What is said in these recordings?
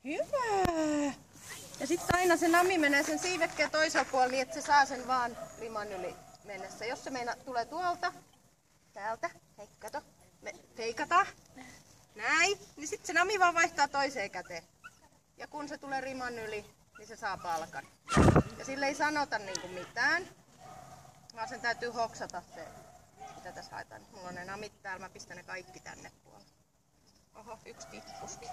Hyvä! Ja sitten aina se nami menee sen siivekkeen toisella puolella niin, että se saa sen vaan riman yli mennessä. Jos se tulee tuolta, täältä, hei kato, me feikataan, näin, niin sitten se nami vaan vaihtaa toiseen käteen. Ja kun se tulee riman yli, niin se saa palkan. Ja sille ei sanota niinku mitään, vaan sen täytyy hoksata se, mitä tässä haetaan. Mulla on ne namit täällä, mä pistän ne kaikki tänne puolelle. Oho, yksi tippuskin.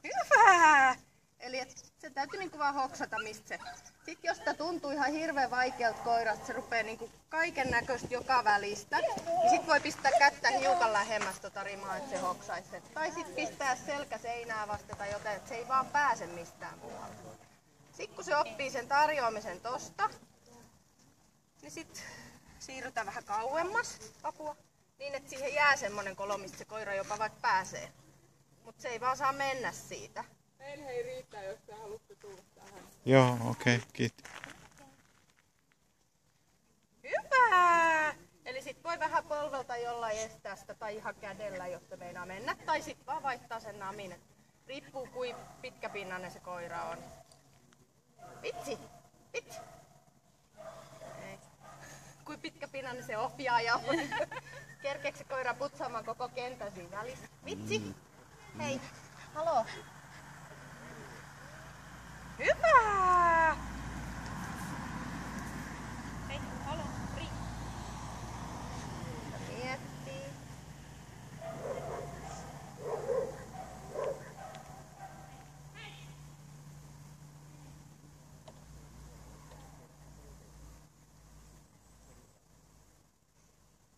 Hyvä! Eli se täytyy niinku vaan hoksata mistä se. Sitten jos sitä tuntuu ihan hirveän vaikealta koirasta, se rupeaa niinku kaiken näköistä joka välistä, niin sit voi pistää kättä hiukan lähemmäs tota rimaa, että se hoksaisi sen. Tai sit pistää selkä seinää vasten tai jotain, että se ei vaan pääse mistään muualta. Sitten kun se oppii sen tarjoamisen tosta, niin sit siirrytään vähän kauemmas apua, niin että siihen jää semmonen kolo, mistä se koira jopa vaikka pääsee. Mutta se ei vaan saa mennä siitä. Meillä ei riitä, jos te haluatte tulla tähän. Joo, okei, kiitos. Hyvä! Eli sit voi vähän polvelta jollain estää sitä tai ihan kädellä, jos se meinaa mennä. Tai sit vaan vaihtaa sen namin. Riippuu kuin pitkäpinnainen se koira on. Vitsi! Vitsi! Ei. Kuin pitkäpinnainen se ohjaaja on. Kerkeekö se koira putsaamaan koko kentän siinä välissä? Vitsi! Hei! Haloo! Hyvä! Hei, haloo, Ri. Miettii.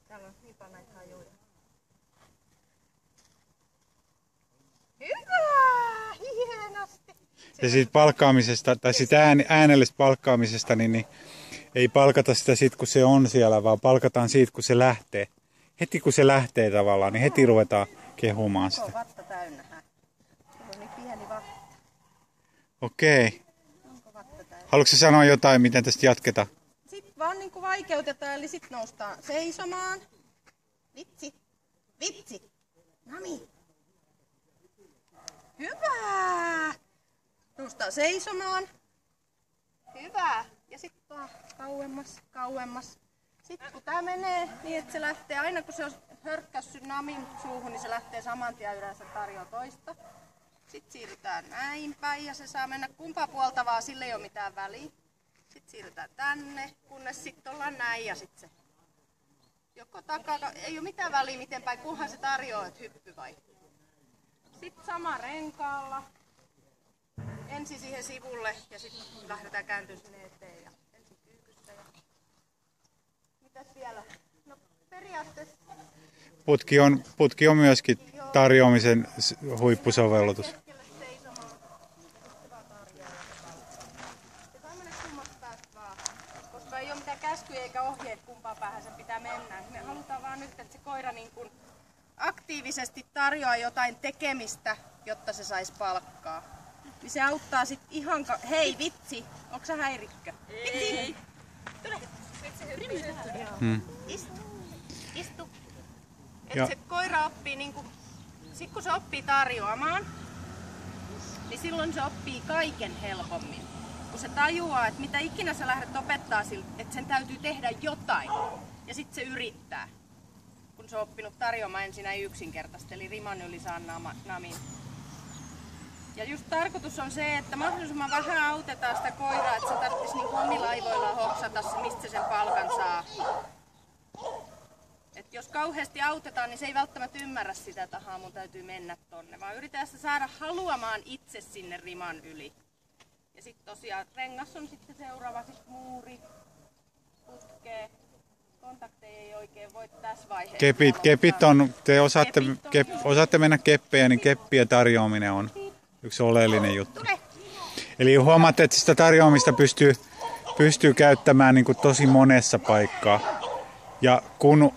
Täällä on niinpä näitä hajuja. Hyvä! Hienosti! Ja siitä palkkaamisesta, tai siitä äänellisestä palkkaamisesta, niin ei palkata sitä sit, kun se on siellä, vaan palkataan siitä, kun se lähtee. Heti kun se lähtee tavallaan, niin heti ruvetaan kehumaan sitä. Onko vatta täynnä? Tuolla on niin pieni vatta. Okei. Onko vatta täynnä? Haluatko sanoa jotain, miten tästä jatketaan? Sitten vaan niin kuin vaikeutetaan, eli sitten noustaan seisomaan. Vitsi! Vitsi! Nami! Hyvä! Noustaan seisomaan. Hyvä! Ja sitten vaan kauemmas, kauemmas. Sitten kun tää menee niin, että se lähtee, aina kun se on hörkkässyt namin suuhun, niin se lähtee saman tien yleensä tarjoaa toista. Sitten siirrytään näin päin ja se saa mennä kumpaa puolta vaan, sille ei ole mitään väliä. Sitten siirrytään tänne, kunnes sitten ollaan näin ja sitten se joko takaa, ei ole mitään väliä miten päin, kunhan se tarjoaa, että hyppy vai. Sitten sama renkaalla. Ensin siihen sivulle ja sitten lähdetään kääntyä sinne eteen ja ensin kyykystä ja... Mitäs vielä? No periaatteessa... Putki on myöskin tarjoamisen huippusovellus. Koska ei ole mitään käskyjä eikä ohjeet kumpaan päähän sen pitää mennä. Me halutaan vaan nyt, että se koira niin kuin aktiivisesti tarjoaa jotain tekemistä, jotta se saisi palkkaa. Niin se auttaa sit ihan... Hei vitsi! Onko sä häirikkö? Vitsi! Tule! Istu! Istu! Että se koira oppii niinku... Sit kun se oppii tarjoamaan, niin silloin se oppii kaiken helpommin. Kun se tajuaa, että mitä ikinä sä lähdet opettaa sille, että sen täytyy tehdä jotain. Ja sit se yrittää. Kun se on oppinut tarjoamaan ensin näin yksinkertaisesti, eli riman yli saa namin. Ja just tarkoitus on se, että mahdollisimman vähän autetaan sitä koiraa, että se tarvitsisi niin omilla aivoillaan hoksata se, mistä se sen palkan saa. Et jos kauheasti autetaan, niin se ei välttämättä ymmärrä sitä, että ahaa, mun täytyy mennä tonne, vaan yritetään sitä saada haluamaan itse sinne riman yli. Ja sitten tosiaan rengas on sitten seuraava, sitten muuri, putkee. Kontakteja ei oikein voi tässä vaiheessa. Kepit on, te osaatte mennä keppejä, niin keppien tarjoaminen on yksi oleellinen juttu. Eli huomaatte, että sitä tarjoamista pystyy käyttämään niin kuin tosi monessa paikkaa. Ja kun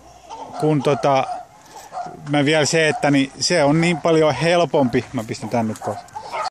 mä vielä se, että niin se on niin paljon helpompi, mä pistän tän nyt pois.